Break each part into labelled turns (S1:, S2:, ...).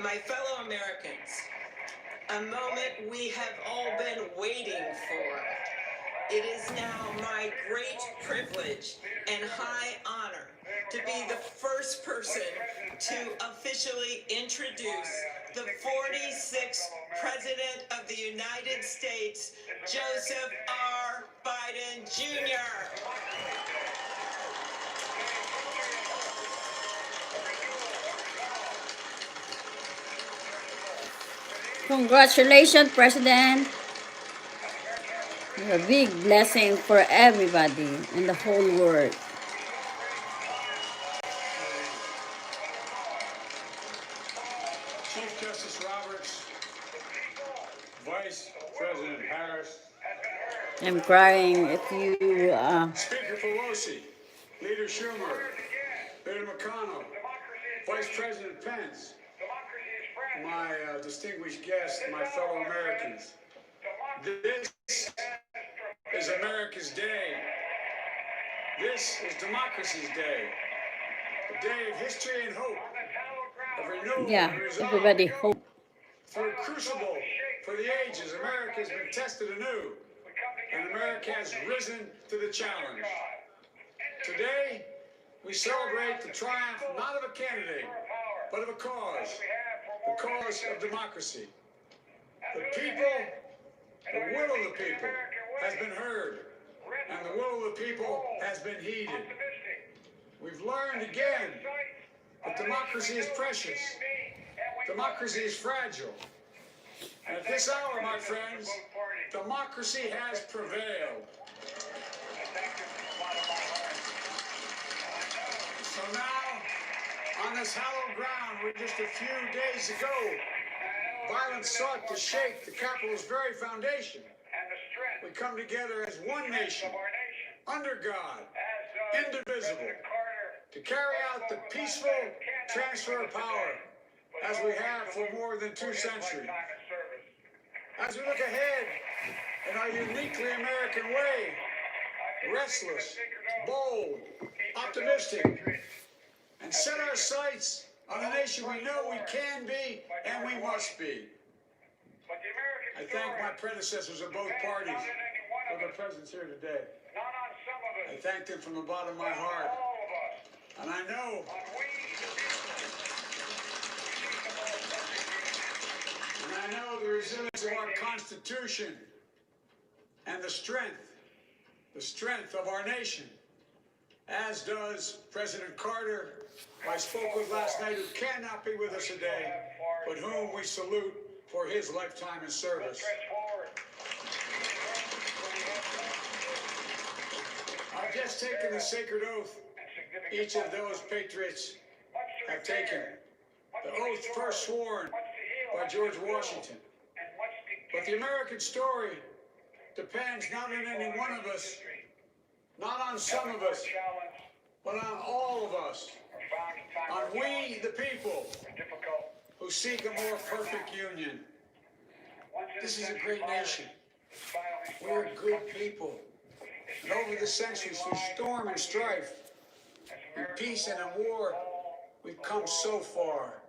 S1: My fellow Americans, a moment we have all been waiting for. It is now my great privilege and high honor to be the first person to officially introduce the 46th President of the United States, Joseph R. Biden Jr.
S2: Congratulations, President. You're a big blessing for everybody in the whole world.
S3: Chief Justice Roberts, Vice President Harris,
S2: I'm crying if you...
S3: Speaker Pelosi, Leader Schumer, Leader McConnell, Vice President Pence, my distinguished guests, my fellow Americans. This is America's day. This is democracy's day. A day of history and hope, of renewal and resolve.
S2: Everybody hope.
S3: Through a crucible for the ages, America has been tested anew, and America has risen to the challenge. Today, we celebrate the triumph not of a candidate, but of a cause, the cause of democracy. The people, the will of the people has been heard, and the will of the people has been heeded. We've learned again that democracy is precious. Democracy is fragile. And at this hour, my friends, democracy has prevailed. So now, on this hallowed ground where just a few days ago, violence sought to shake the Capitol's very foundation, we come together as one nation, under God, indivisible, to carry out the peaceful transfer of power as we have for more than 2 centuries. As we look ahead in our uniquely American way, restless, bold, optimistic, and set our sights on a nation we know we can be and we must be. I thank my predecessors of both parties for their presence here today. I thank them from the bottom of my heart. And I know the resilience of our Constitution and the strength of our nation, as does President Carter, who I spoke with last night, who cannot be with us today, but whom we salute for his lifetime in service. I've just taken the sacred oath each of those patriots have taken. The oath first sworn by George Washington. But the American story depends not on any one of us, not on some of us, but on all of us. On we, the people, who seek a more perfect union. This is a great nation. We're good people. And over the centuries, through storm and strife, in peace and in war, we've come so far.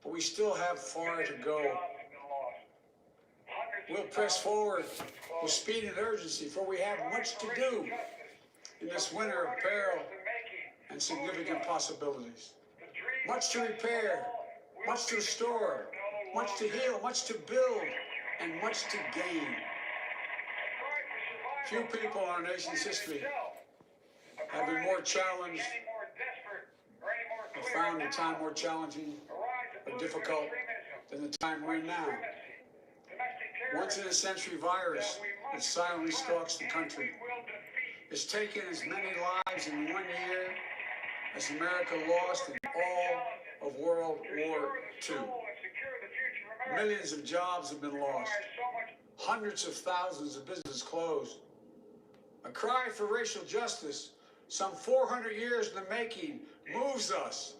S3: But we still have far to go. We'll press forward with speed and urgency, for we have much to do in this winter of peril and significant possibilities. Much to repair, much to restore, much to heal, much to build, and much to gain. Few people in our nation's history have been more challenged, have found the time more challenging or difficult than the time we're in now. Once-in-a-century virus that silently stalks the country. It's taken as many lives in 1 year as America lost in all of World War II. Millions of jobs have been lost. Hundreds of thousands of businesses closed. A cry for racial justice, some 400 years in the making, moves us.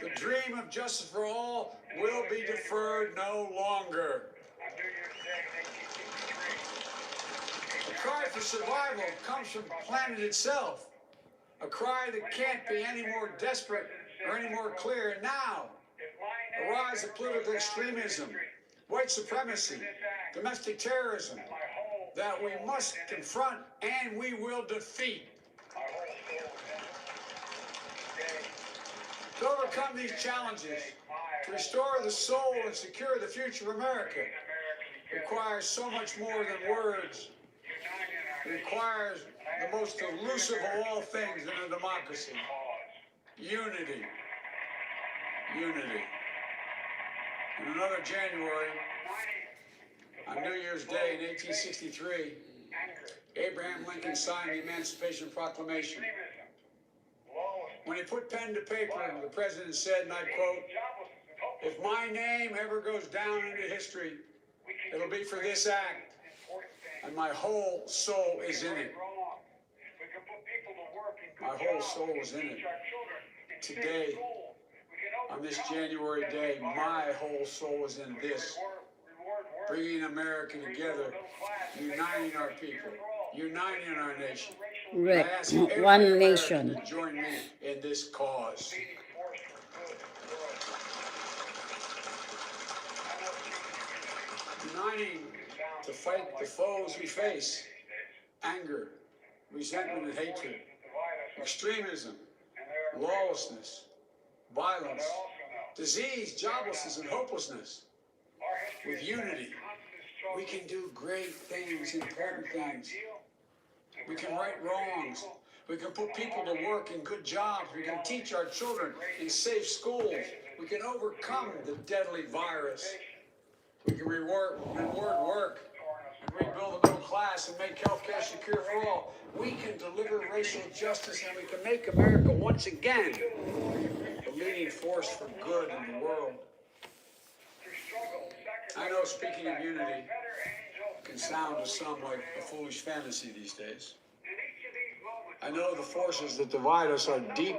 S3: The dream of justice for all will be deferred no longer. The cry for survival comes from the planet itself. A cry that can't be any more desperate or any more clear. Now, a rise of political extremism, white supremacy, domestic terrorism that we must confront and we will defeat. To overcome these challenges, to restore the soul and secure the future of America requires so much more than words. It requires the most elusive of all things in a democracy: unity. Unity. In another January, on New Year's Day in 1863, Abraham Lincoln signed the Emancipation Proclamation. When he put pen to paper, the president said, and I quote, "If my name ever goes down into history, it'll be for this act, and my whole soul is in it." My whole soul is in it. Today, on this January day, my whole soul is in this. Bringing America together, uniting our people, uniting our nation.
S2: Right.
S3: I ask every
S2: One
S3: American
S2: nation.
S3: to join me in this cause. Uniting to fight the foes we face: anger, resentment and hatred, extremism, lawlessness, violence, disease, joblessness, and hopelessness. With unity, we can do great things, important things. We can right wrongs. We can put people to work in good jobs. We can teach our children in safe schools. We can overcome the deadly virus. We can reward work and rebuild the middle class and make healthcare secure for all. We can deliver racial justice, and we can make America once again the leading force for good in the world. I know speaking of unity can sound to some like a foolish fantasy these days. I know the forces that divide us are deep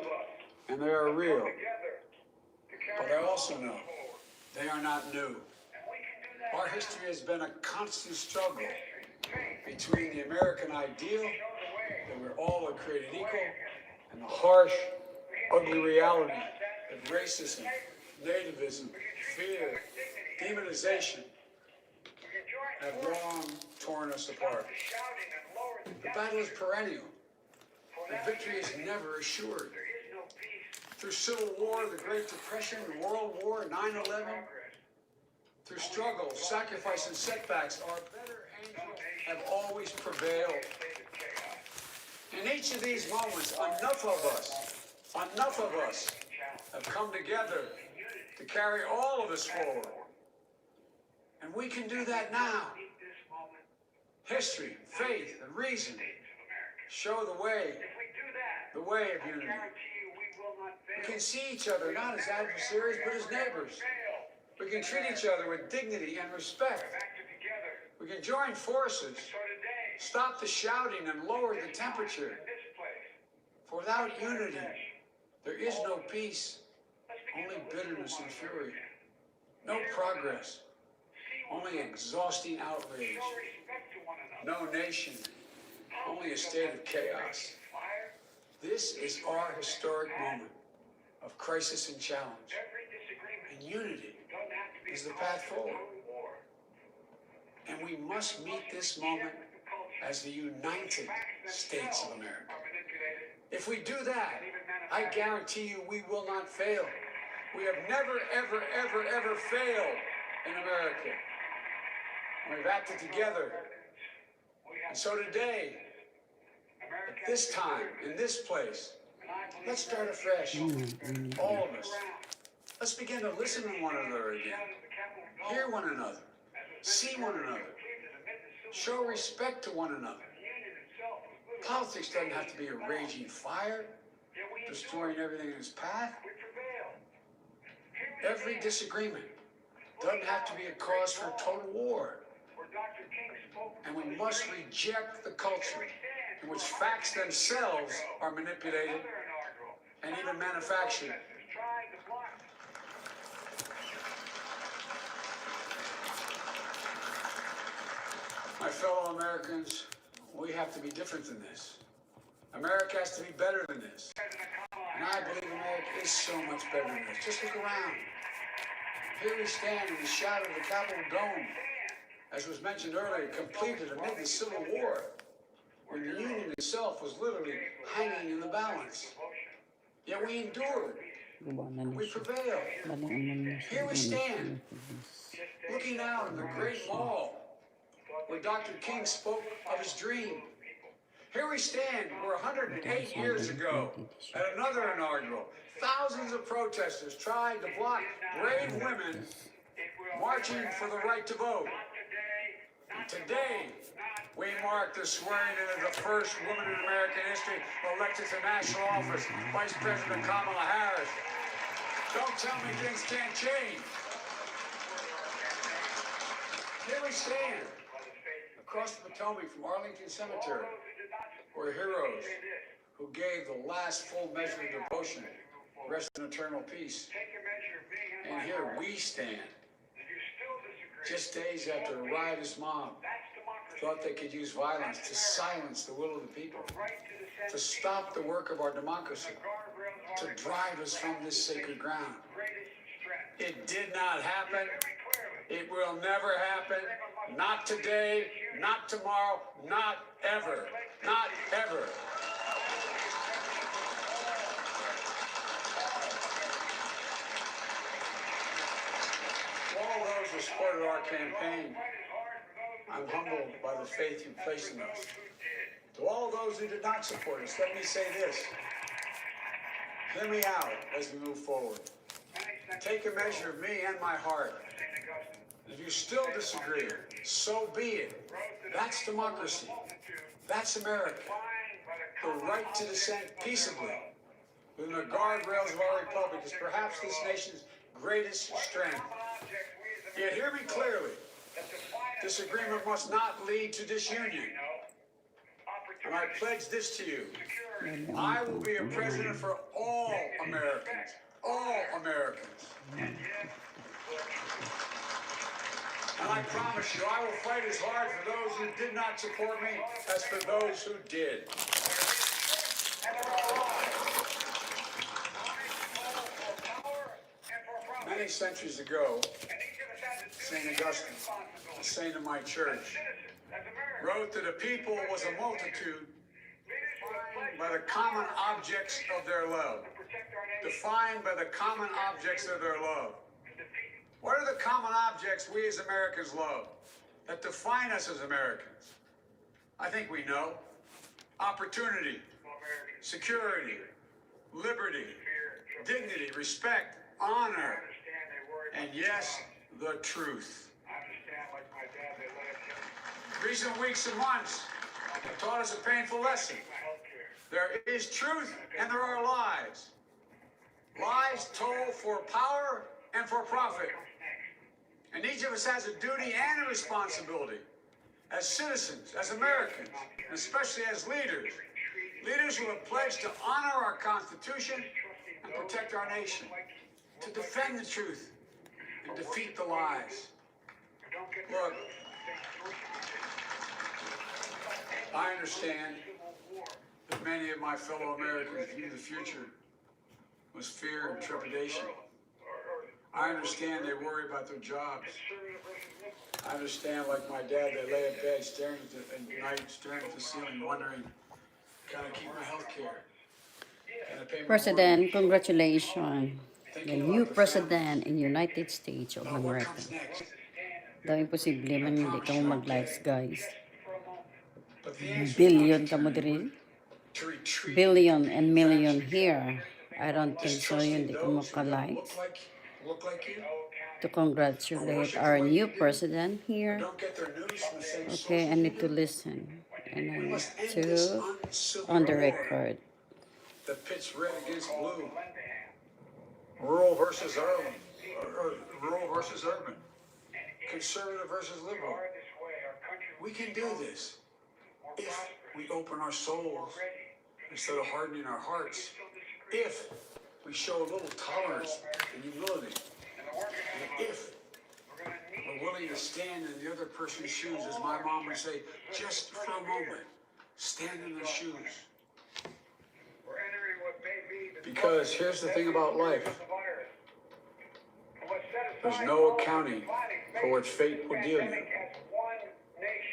S3: and they are real. But I also know they are not new. Our history has been a constant struggle between the American ideal that we're all created equal and the harsh, ugly reality that racism, nativism, fear, demonization have long torn us apart. The battle is perennial, and victory is never assured. Through Civil War, the Great Depression, World War, 9/11, through struggle, sacrifice, and setbacks, our better angels have always prevailed. In each of these moments, enough of us have come together to carry all of us forward. And we can do that now. History, faith, and reason show the way of unity. We can see each other not as adversaries, but as neighbors. We can treat each other with dignity and respect. We can join forces, stop the shouting, and lower the temperature. For without unity, there is no peace, only bitterness and fury. No progress, only exhausting outrage. No nation, only a state of chaos. This is our historic moment of crisis and challenge. And unity is the path forward. And we must meet this moment as the United States of America. If we do that, I guarantee you we will not fail. We have never, ever, ever, ever failed in America. We've acted together. And so today, at this time, in this place, let's start afresh. All of us. Let's begin to listen to one another again. Hear one another. See one another. Show respect to one another. Politics doesn't have to be a raging fire, destroying everything in its path. Every disagreement doesn't have to be a cause for total war. And we must reject the culture in which facts themselves are manipulated and even manufactured. My fellow Americans, we have to be different than this. America has to be better than this. And I believe America is so much better than this. Just look around. Here we stand in the shadow of the Capitol Dome, as was mentioned earlier, completed amid the Civil War, when the Union itself was literally hanging in the balance. Yet we endured. We prevailed. Here we stand, looking out on the great mall where Dr. King spoke of his dream. Here we stand where 108 years ago, at another inaugural, thousands of protesters tried to block brave women marching for the right to vote. And today, we mark the swearing in of the first woman in American history elected to national office, Vice President Kamala Harris. Don't tell me things can't change. Here we stand, across the Potomac from Arlington Cemetery, where heroes who gave the last full measure of devotion rest in eternal peace. And here we stand, just days after a riotous mob thought they could use violence to silence the will of the people, to stop the work of our democracy, to drive us from this sacred ground. It did not happen. It will never happen. Not today, not tomorrow, not ever. Not ever. To all those who supported our campaign, I'm humbled by the faith you placed in us. To all those who did not support us, let me say this. Hear me out as we move forward. Take a measure of me and my heart. If you still disagree, so be it. That's democracy. That's America. The right to dissent peaceably within the guardrails of our republic is perhaps this nation's greatest strength. Yet hear me clearly. Disagreement must not lead to disunion. And I pledge this to you. I will be a president for all Americans. All Americans. And I promise you, I will fight as hard for those who did not support me as for those who did. Many centuries ago, St. Augustine, a saint of my church, wrote that a people was a multitude by the common objects of their love. Defined by the common objects of their love. What are the common objects we as Americans love that define us as Americans? I think we know. Opportunity, security, liberty, dignity, respect, honor, and yes, the truth. Recent weeks and months have taught us a painful lesson. There is truth and there are lies. Lies told for power and for profit. And each of us has a duty and a responsibility as citizens, as Americans, and especially as leaders. Leaders who have pledged to honor our Constitution and protect our nation, to defend the truth and defeat the lies. Look, I understand that many of my fellow Americans view the future with fear and trepidation. I understand they worry about their jobs. I understand, like my dad, they lay in bed staring at the ceiling, wondering, can I keep my health care? Can I pay my
S2: President,
S3: mortgage?
S2: congratulations. The
S3: Thinking
S2: new
S3: about the
S2: president
S3: family,
S2: in United States of
S3: about what
S2: America.
S3: comes next.
S2: Daw imposible man hindi ka mo mag-likes, guys.
S3: But the answer is not
S2: Billion
S3: to
S2: ka mo
S3: turn
S2: diri.
S3: inward, to retreat,
S2: Billion and million
S3: faction,
S2: here. I don't think so yun,
S3: distrusting
S2: hindi ka
S3: those who don't
S2: maka-likes.
S3: look like you,
S2: To congratulate our new president here.
S3: don't get their news from the same
S2: Okay,
S3: social
S2: I need to
S3: media.
S2: listen. And I
S3: We
S2: need
S3: must end this
S2: to,
S3: uncivil
S2: on the
S3: war
S2: record.
S3: that pits red against blue, rural versus urban, conservative versus liberal. We can do this if we open our souls instead of hardening our hearts. If we show a little tolerance and humility. And if we're willing to stand in the other person's shoes, as my mom would say, just for a moment, stand in their shoes. Because here's the thing about life. There's no accounting for what fate will deal you.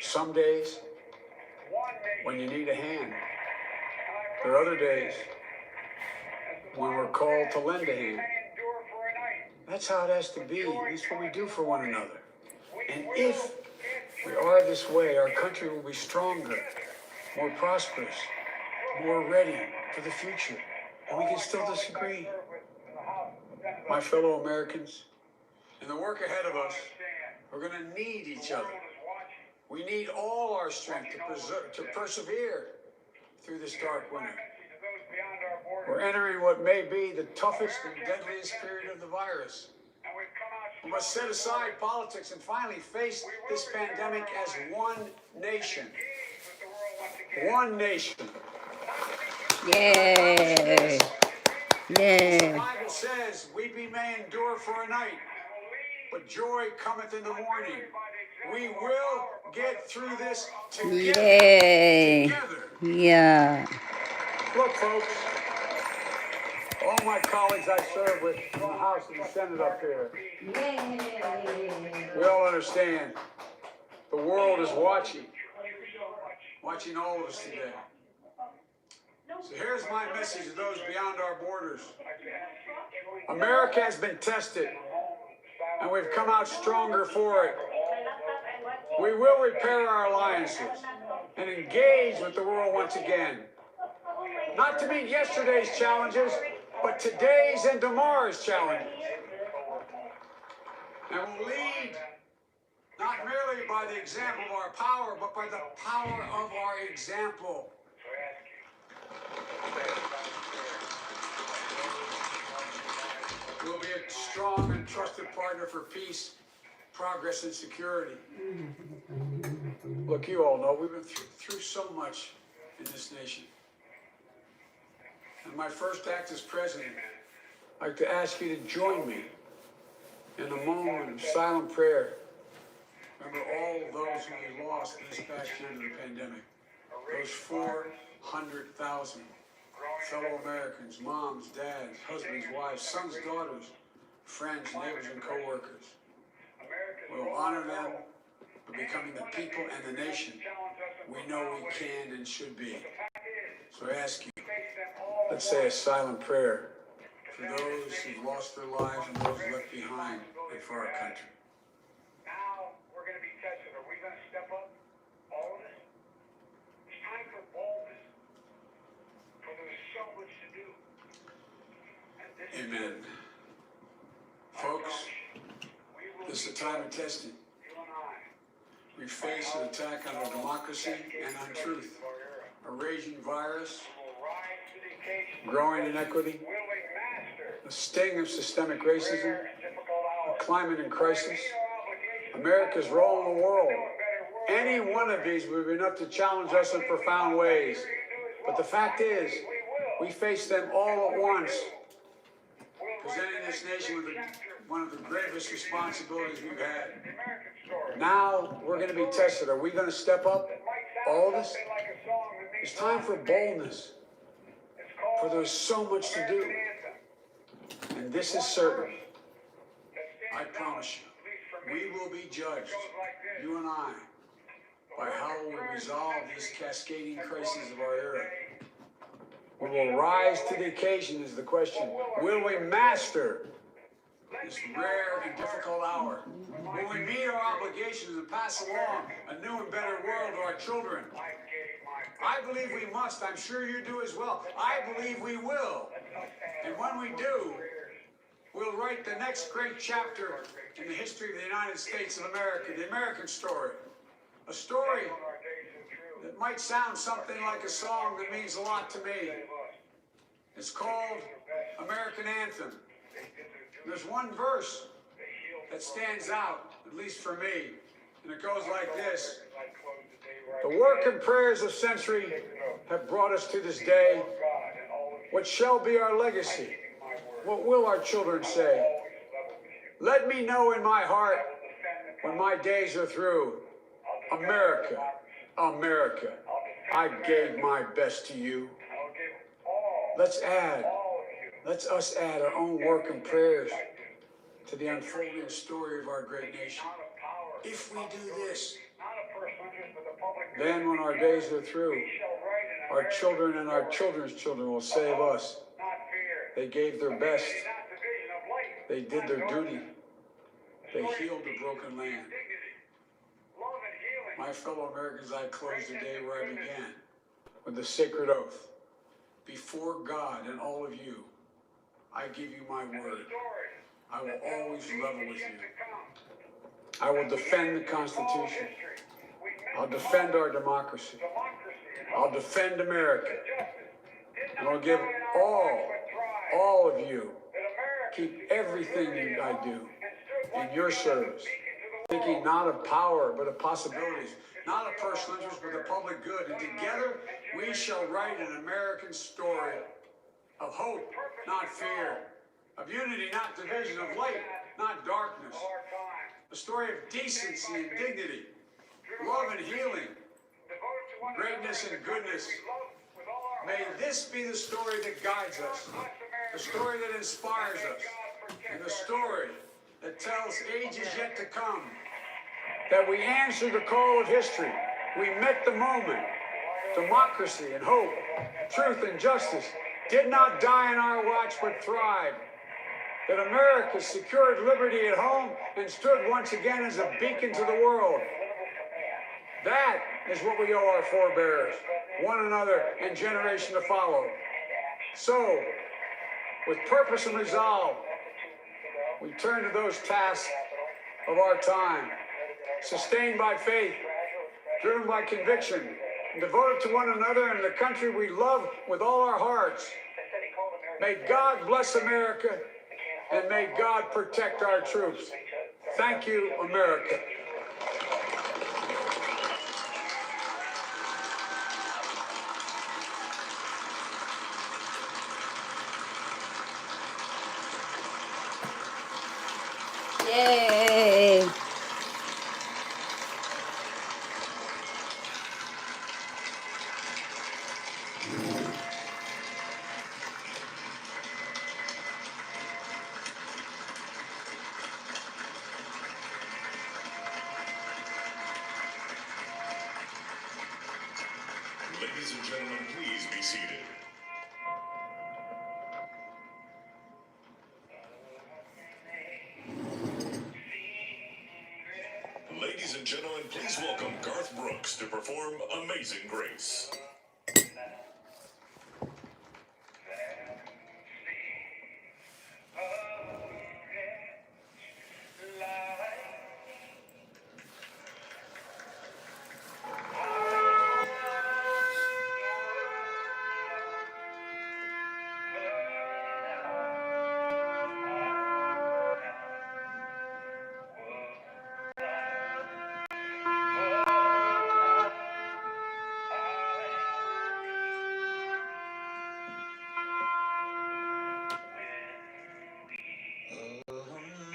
S3: Some days, when you need a hand. There are other days when we're called to lend a hand. That's how it has to be. That's what we do for one another. And if we are this way, our country will be stronger, more prosperous, more ready for the future. And we can still disagree. My fellow Americans, in the work ahead of us, we're going to need each other. We need all our strength to persevere through this dark winter. We're entering what may be the toughest and deadliest period of the virus. We must set aside politics and finally face this pandemic as one nation. One nation.
S2: Yeah.
S3: The
S2: Yeah.
S3: Bible says, weeping may endure for a night, but joy cometh in the morning. We will get through this together.
S2: Yay.
S3: Together.
S2: Yeah.
S3: Look, folks, all my colleagues I serve with in the House and the Senate up here, we all understand the world is watching all of us today. So here's my message to those beyond our borders. America has been tested, and we've come out stronger for it. We will repair our alliances and engage with the world once again. Not to meet yesterday's challenges, but today's and tomorrow's challenges. And we'll lead not merely by the example of our power, but by the power of our example. We'll be a strong and trusted partner for peace, progress, and security. Look, you all know we've been through so much in this nation. And my first act as president, I'd like to ask you to join me in a moment of silent prayer. Remember all those who we lost this past year to the pandemic. Those 400,000 fellow Americans, moms, dads, husbands, wives, sons, daughters, friends, neighbors, and co-workers. We'll honor them by becoming the people and the nation we know we can and should be. So I ask you, let's say a silent prayer for those who've lost their lives and those left behind, and for our country.
S4: Now we're going to be tested. Are we going to step up? All of us? It's time for boldness. For there's so much to do. And this
S3: Amen. Folks, this is a time of testing.
S4: you and I,
S3: We face an attack on our democracy and on truth. A raging virus,
S4: will rise to the occasion.
S3: growing inequity,
S4: Will we master
S3: the sting of systemic racism,
S4: rare and difficult
S3: a
S4: hours?
S3: climate in crisis,
S4: Meet our obligation
S3: America's role in the world.
S4: to a better world.
S3: Any one of these would be enough to challenge us in profound ways. But the fact is, we face them all at once, presenting this nation with one of the gravest responsibilities we've had.
S4: The American story.
S3: Now we're going to be tested. Are we going to step up? All of us?
S4: Something like a song that means
S3: It's time for boldness,
S4: it's called
S3: for there's so much to do.
S4: Anthem.
S3: And this is certain.
S4: That
S3: I
S4: stands
S3: promise
S4: out, at least for
S3: you,
S4: me.
S3: we will be judged,
S4: Goes like this.
S3: you and I, by how we resolve these cascading crises of our era. We will rise to the occasion is the question. Will we master this rare and difficult hour? Will we meet our obligations and pass along a new and better world to our children?
S4: I gave my
S3: I believe we must. I'm sure you do as well. I believe we will. And when we do, we'll write the next great chapter in the history of the United States of America, the American story. A story
S4: our days of truth.
S3: that might sound something like a song that means a lot to me. It's called American Anthem. There's one verse that stands out, at least for me, and it goes like this. The work and prayers of century have brought us to this day. What shall be our legacy? What will our children say? Let me know in my heart when my days are through. America, America, I gave my best to you. Let's us add our own work and prayers to the unfolding story of our great nation. If we do this, then when our days are through, our children and our children's children will say of us, they gave their best, they did their duty, they healed the broken land. My fellow Americans, I close today where I began, with the sacred oath. Before God and all of you, I give you my word. I will always level with you. I will defend the Constitution. I'll defend our democracy. I'll defend America. And I'll give all of you, keep everything I do in your service, thinking not of power, but of possibilities, not of personal interest, but the public good. And together, we shall write an American story of hope, not fear, of unity, not division, of light, not darkness, a story of decency and dignity, love and healing, greatness and goodness. May this be the story that guides us, the story that inspires us, and the story that tells ages yet to come that we answered the call of history. We met the moment. Democracy and hope, truth and justice did not die in our watch, but thrived. That America secured liberty at home and stood once again as a beacon to the world. That is what we owe our forebears, one another, and generation to follow. So, with purpose and resolve, we turn to those tasks of our time, sustained by faith, driven by conviction, and devoted to one another and the country we love with all our hearts. May God bless America, and may God protect our troops. Thank you, America.
S2: Yay!
S5: Ladies and gentlemen, please be seated. Ladies and gentlemen, please welcome Garth Brooks to perform Amazing Grace.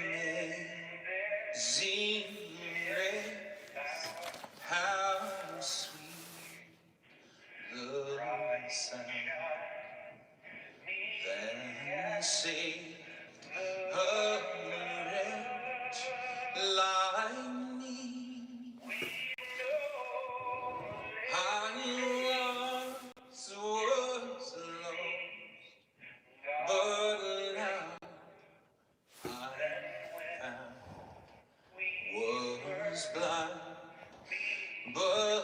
S1: Amazing grace, how sweet the sound that saved a wretch like me. I once was lost, but now I found. Was blind, but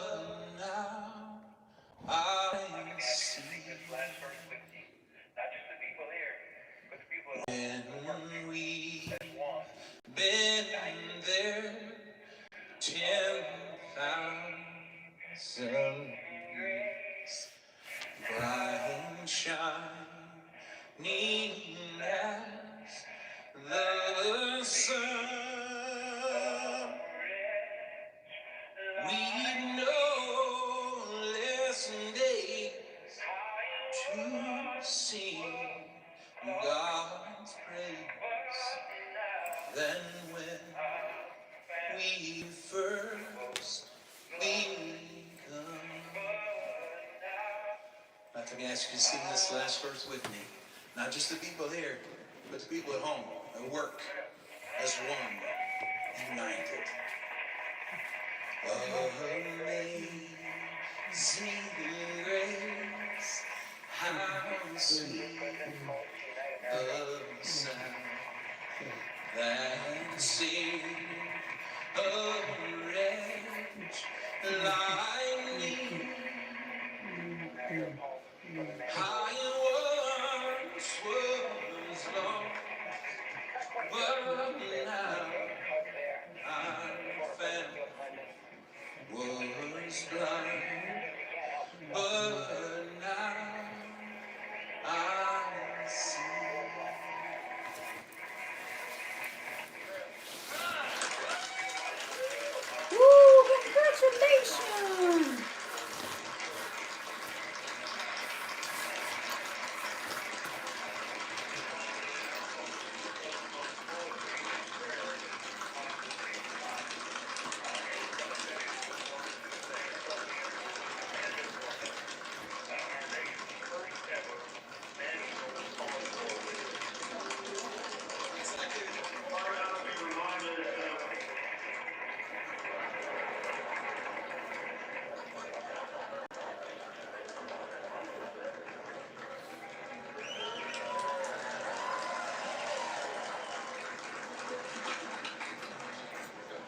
S1: now I see. When we've been there 10,000 years, bright and shining as the sun. We know less days to sing God's praise than when we first begun. Let me ask you to sing this last verse with me. Not just the people here, but the people at home, at work, as one, united. Amazing grace, how sweet the sound that saved a wretch like me. I once was lost, but now I'm found. Was blind, but now I see.
S2: Woo! Congratulations!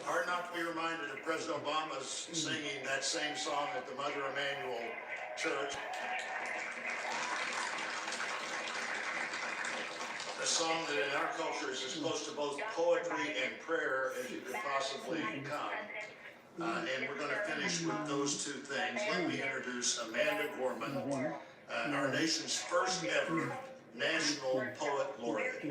S3: Hard not to be reminded of President Obama's singing that same song at the Mother Emanuel Church. A song that in our culture is as close to both poetry and prayer as you could possibly come. And we're going to finish with those two things. Let me introduce Amanda Gorman, our nation's first ever National Poet Laureate.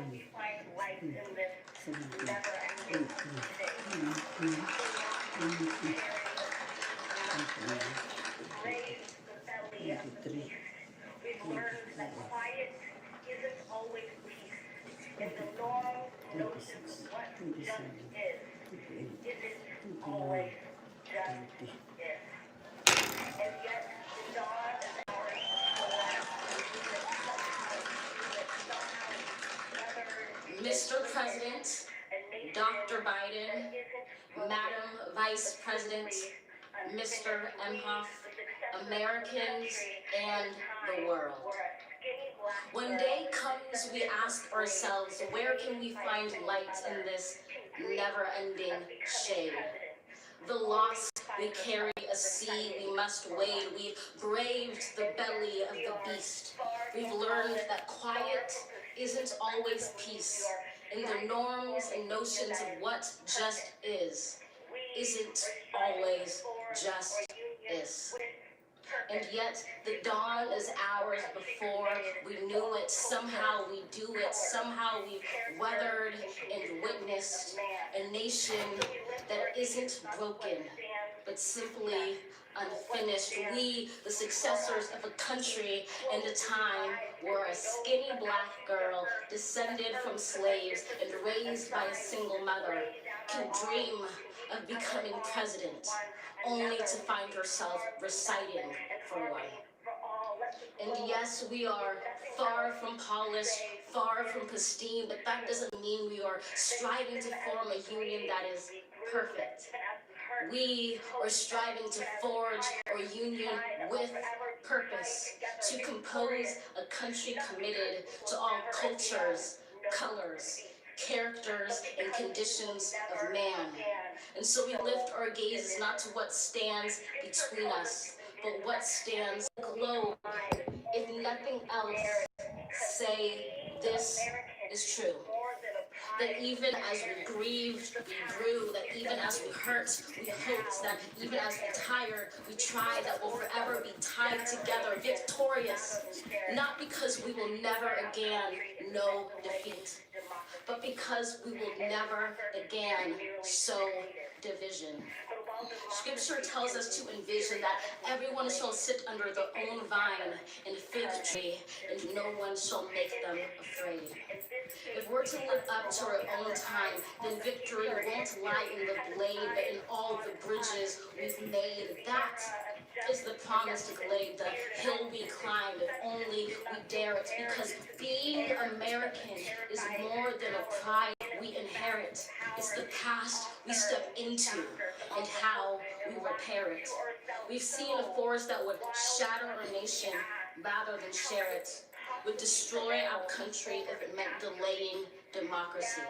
S4: We've learned that quiet isn't always peace. In the long notion of what just isn't always just is. And yet, the dawn of our
S6: Mr. President, Dr. Biden, Madam Vice President, Mr. Emhoff, Americans, and the world. When day comes, we ask ourselves, where can we find light in this never-ending shade? The loss we carry, a sea we must wade. We've braved the belly of the beast. We've learned that quiet isn't always peace, and the norms and notions of what just isn't always just is. And yet the dawn is ours before we knew it. Somehow we do it. Somehow we've weathered and witnessed a nation that isn't broken, but simply unfinished. We, the successors of a country and a time where a skinny black girl descended from slaves and raised by a single mother can dream of becoming president, only to find herself reciting for one. And yes, we are far from polished, far from pristine, but that doesn't mean we are striving to form a union that is perfect. We are striving to forge a union with purpose, to compose a country committed to all cultures, colors, characters, and conditions of man. And so we lift our gazes not to what stands between us, but what stands in the globe. If nothing else, say this is true. That even as we grieved, we grew. That even as we hurt, we hoped. That even as we tired, we tried. That we'll forever be tied together, victorious. Not because we will never again know defeat, but because we will never again sow division. Scripture tells us to envision that everyone shall sit under their own vine and fig tree, and no one shall make them afraid. If we're to live up to our own time, then victory won't lie in the blade, but in all the bridges we've made. That is the promised glade, the hill we climb, if only we dare it, because being American is more than a pride we inherit. It's the past we step into and how we repair it. We've seen a force that would shatter our nation rather than share it, would destroy our country if it meant delaying democracy.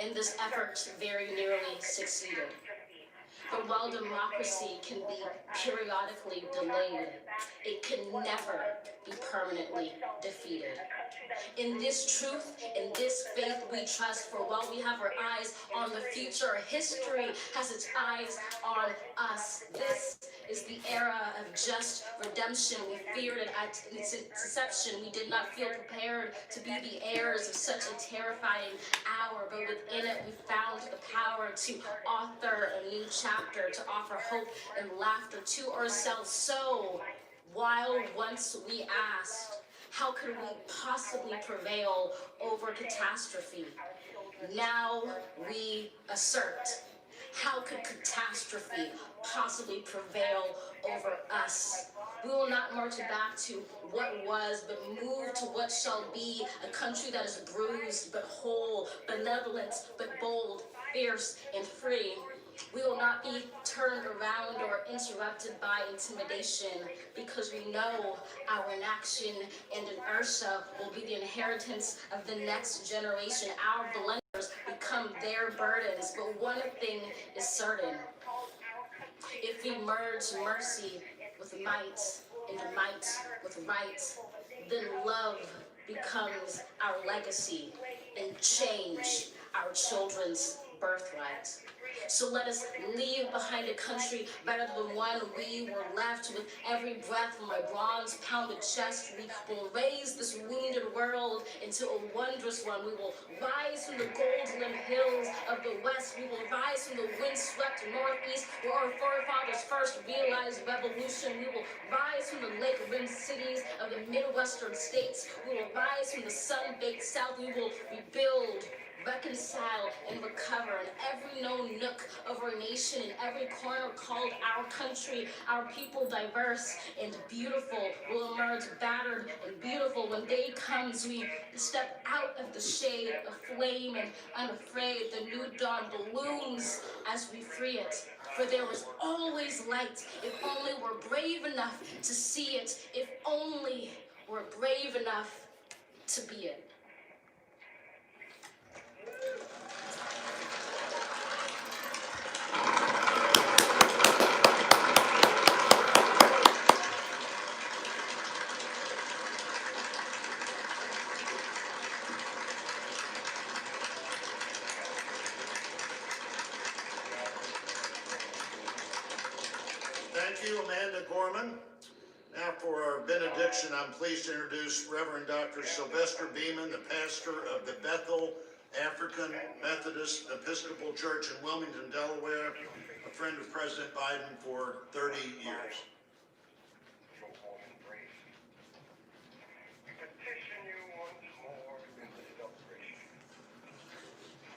S6: And this effort very nearly succeeded. But while democracy can be periodically delayed, it can never be permanently defeated. In this truth, in this faith we trust, for while we have our eyes on the future, history has its eyes on us. This is the era of just redemption. We feared it at its inception. We did not feel prepared to be the heirs of such a terrifying hour, but within it we found the power to author a new chapter, to offer hope and laughter to ourselves. So, while once we asked, how could we possibly prevail over catastrophe? Now we assert, how could catastrophe possibly prevail over us? We will not march back to what was, but move to what shall be, a country that is bruised but whole, benevolent but bold, fierce and free. We will not be turned around or interrupted by intimidation, because we know our inaction and inertia will be the inheritance of the next generation. Our blunders become their burdens, but one thing is certain. If we merge mercy with might and might with right, then love becomes our legacy and change our children's birthright. So let us leave behind a country better than the one we were left with. Every breath from my bronze-pounded chest, we will raise this wounded world into a wondrous one. We will rise from the golden hills of the west. We will rise from the windswept northeast, where our forefathers first realized revolution. We will rise from the lake-rimmed cities of the Midwestern states. We will rise from the sun-baked south. We will rebuild, reconcile, and recover in every known nook of our nation, in every corner called our country. Our people, diverse and beautiful, will emerge battered and beautiful. When day comes, we step out of the shade of flame and unafraid. The new dawn balloons as we free it. For there was always light, if only we're brave enough to see it, if only we're brave enough to be it.
S3: Thank you, Amanda Gorman. Now for our benediction, I'm pleased to introduce Reverend Dr. Sylvester Beeman, the pastor of the Bethel African Methodist Episcopal Church in Wilmington, Delaware, a friend of President Biden for 30 years.
S4: We petition you once more in this celebration.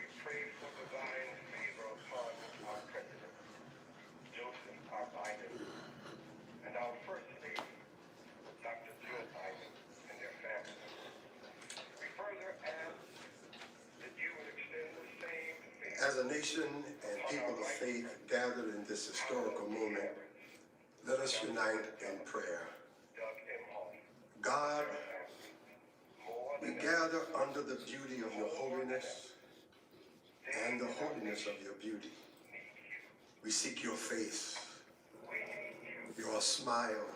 S4: We pray for divine favor upon our President, Joseph R. Biden, and our First Lady, Dr. Jill Biden, and their family. We further ask that you would extend the same favor.
S7: As a nation and people of faith gathered in this historical moment, let us unite in prayer. God, we gather under the beauty of your holiness and the holiness of your beauty. We seek your face, your smile,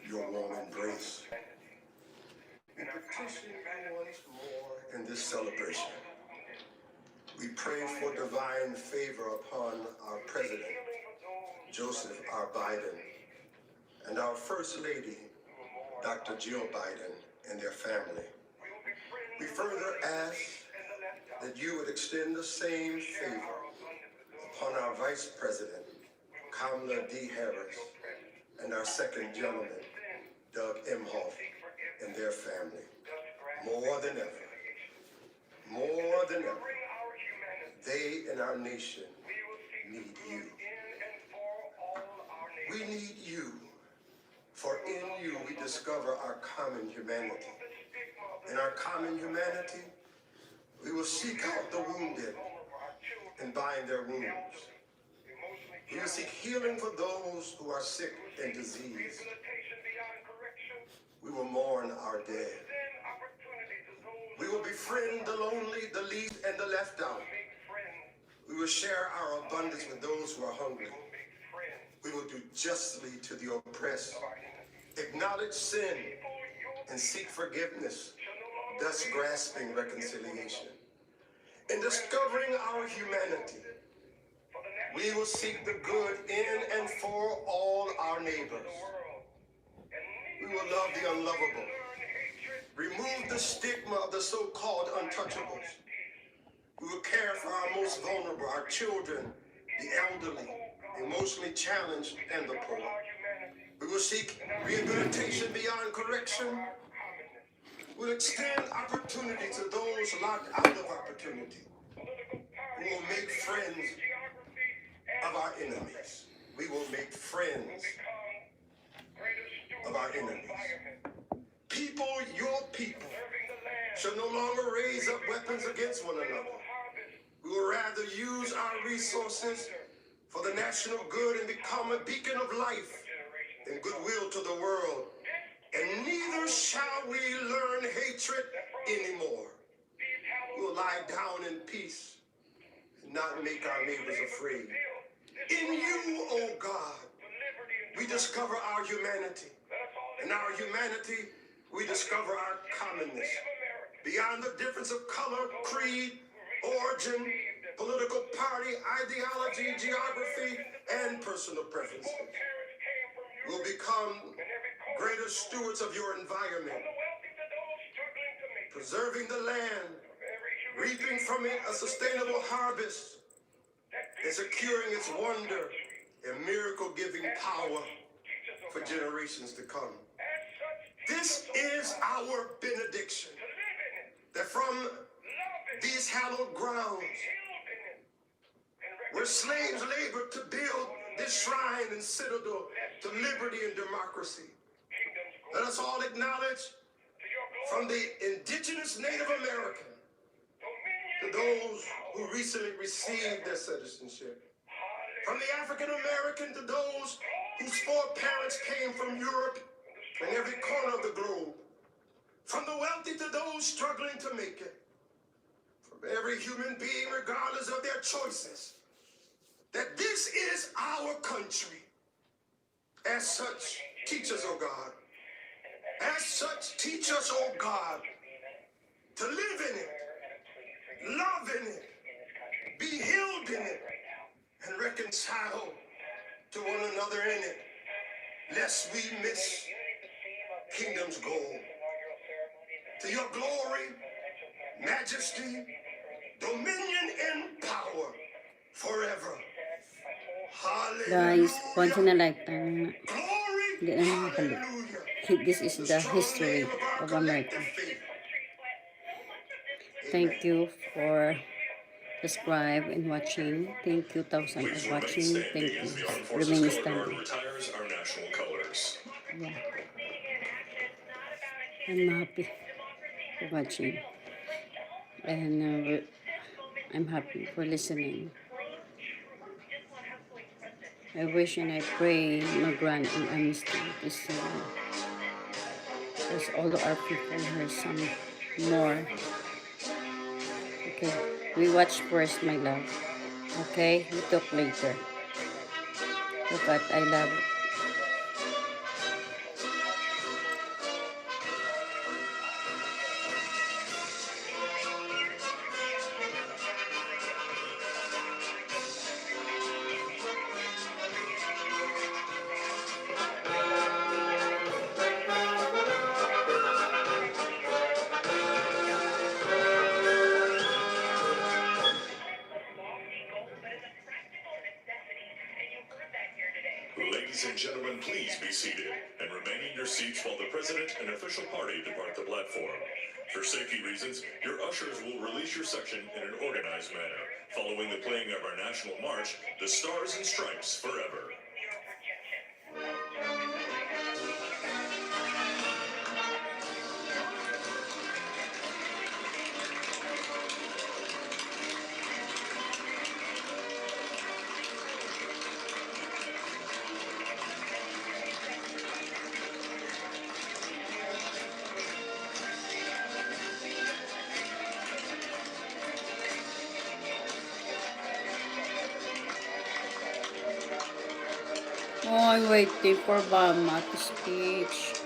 S7: your warm embrace. We petition you once more in this celebration. We pray for divine favor upon our President, Joseph R. Biden, and our First Lady, Dr. Jill Biden, and their family. We further ask that you would extend the same favor upon our Vice President, Kamala D. Harris, and our Second Gentleman, Doug Emhoff, and their family. More than ever, they and our nation need you. We need you, for in you we discover our common humanity. In our common humanity, We will seek out the wounded and bind their wounds. We will seek healing for those who are sick and diseased. We will mourn our dead. We will befriend the lonely, the least, and the left out. We will share our abundance with those who are hungry. We will do justly to the oppressed, acknowledge sin, and seek forgiveness, thus grasping reconciliation. In discovering our humanity, we will seek the good in and for all our neighbors. We will love the unlovable, remove the stigma of the so-called untouchables. We will care for our most vulnerable, our children, the elderly, the emotionally challenged, and the poor. We will seek rehabilitation beyond correction. We'll extend opportunity to those locked out of opportunity. We will make friends of our enemies. We will make friends of our enemies. People, your people, shall no longer raise up weapons against one another. We will rather use our resources for the national good and become a beacon of life and goodwill to the world. And neither shall we learn hatred anymore. We will lie down in peace and not make our neighbors afraid. In you, O God, we discover our humanity. In our humanity, we discover our commonness. Beyond the difference of color, creed, origin, political party, ideology, geography, and personal preferences. We'll become greater stewards of your environment, preserving the land, reaping from it a sustainable harvest, and securing its wonder and miracle-giving power for generations to come. This is our benediction, that from these hallowed grounds, where slaves labored to build this shrine and citadel to liberty and democracy, let us all acknowledge, from the indigenous Native American to those who recently received their citizenship, from the African American to those whose foreparents came from Europe and every corner of the globe, from the wealthy to those struggling to make it, from every human being regardless of their choices, that this is our country. As such, teach us, O God. As such, teach us, O God, to live in it, love in it, be healed in it, and reconcile to one another in it, lest we miss kingdom's goal. To your glory, majesty, dominion, and power forever.
S2: Guys,
S7: Hallelujah.
S2: once in a lifetime na.
S7: Glory,
S2: Hindi na nakakalik.
S7: hallelujah.
S2: This is the history of America. Thank you for subscribe and watching. Thank you, thousands of
S5: Please remain
S2: watching.
S5: standing
S2: Thank you.
S5: as the Armed
S2: Remain
S5: Forces Color Guard
S2: standing.
S5: retires our national colors.
S2: Yeah. I'm happy for watching. And I'm happy for listening. I wish and I pray no grant and amnesty this year. Because all of our people have some more. Okay, we watch first, my love. Okay, we talk later. Look at, I love it.
S5: Ladies and gentlemen, please be seated and remain in your seats while the President and official party depart the platform. For safety reasons, your ushers will release your section in an organized manner, following the playing of our national march, The Stars and Stripes Forever.
S2: I'm waiting for Bama to speech.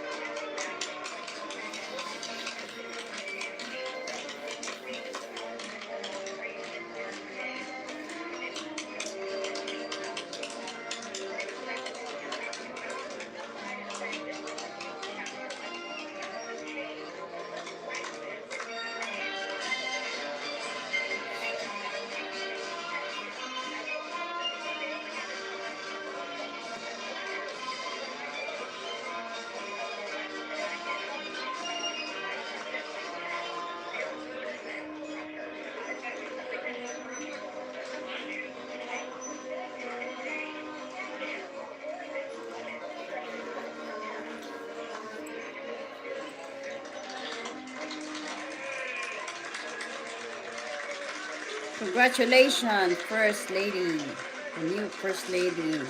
S2: Congratulations, First Lady, the new First Lady.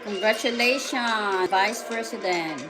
S2: Congratulations, Vice President.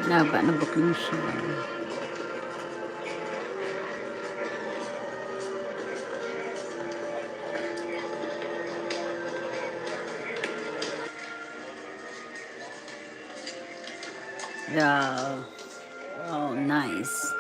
S2: Naba na book niya siya. Yeah. Oh, nice.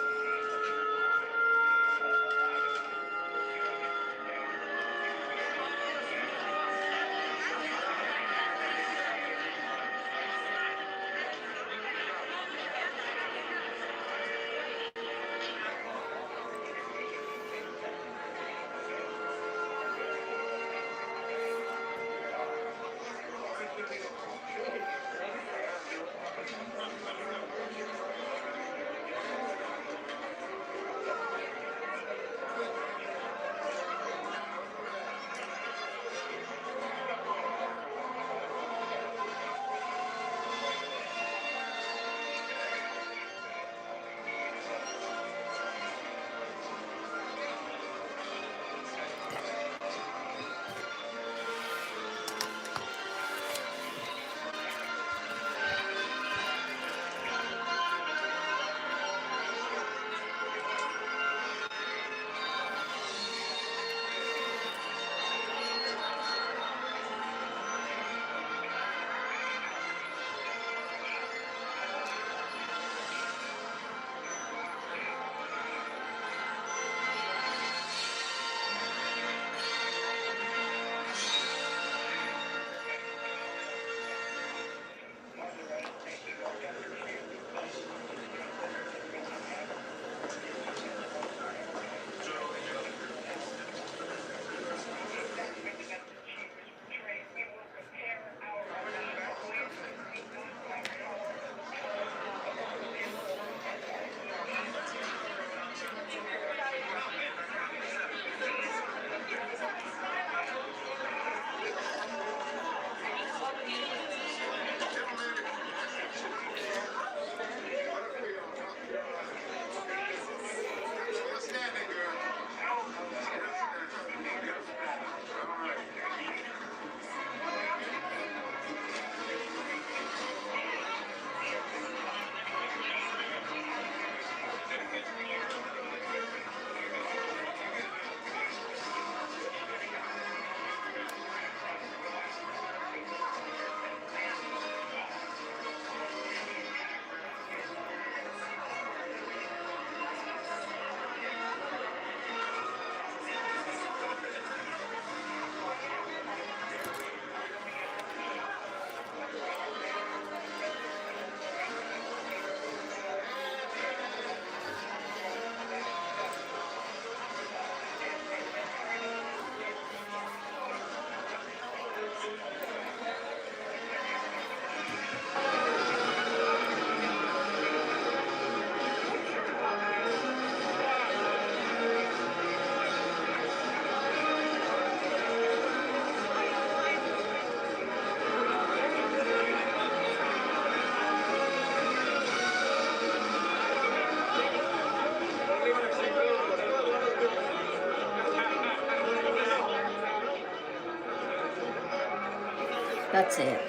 S2: That's it.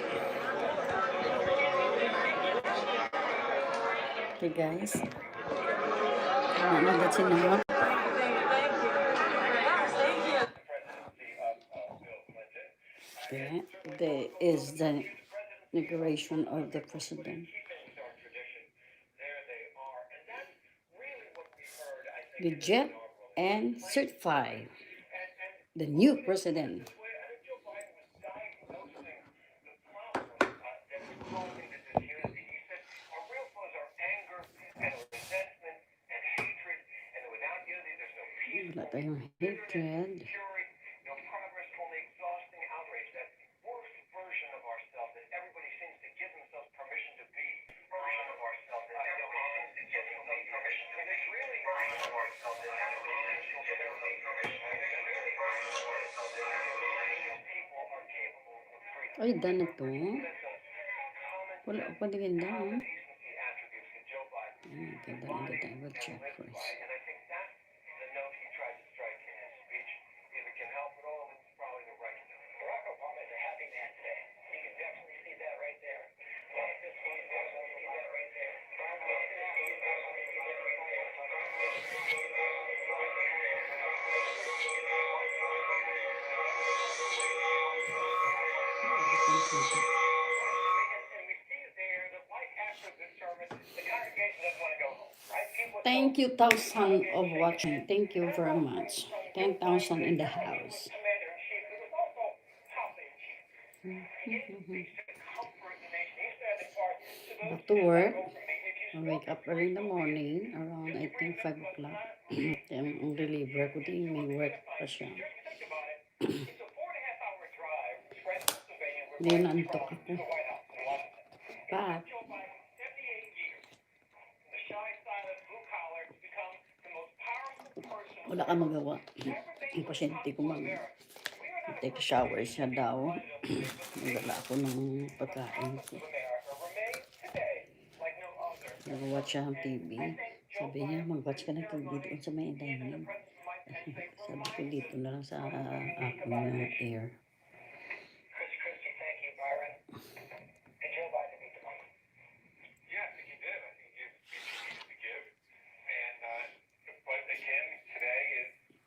S2: Okay, guys. That's enough. Okay. There is the inauguration of the president. Reject and certify the new president. Wala tayong hatred. Ay, done na to. Wala pa din down. Okay, I will check first. Thank you, 1,000 of watching. Thank you very much. 10,000 in the house. Back to work. I wake up early in the morning, around I think 5 o'clock. Ang deliver ko din, may work pa siya. Hindi na antok ako. But, wala ka magawa. Ang pasyente ko take shower siya daw. Nagdala ako ng pagkain ko. Nag-watch siya ng TV. Sabi niya, mag-watch ka ng TV doon sa may dining. Sabi ko dito na lang sa aking air.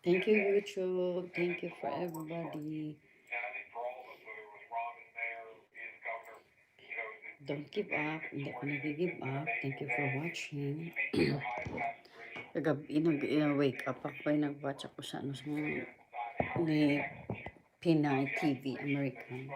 S2: Thank you, YouTube. Thank you for everybody. Don't give up. Hindi ako nag-give up. Thank you for watching. Kagabi, nag-wake up ako. Nag-watch ako sa Pinay TV American.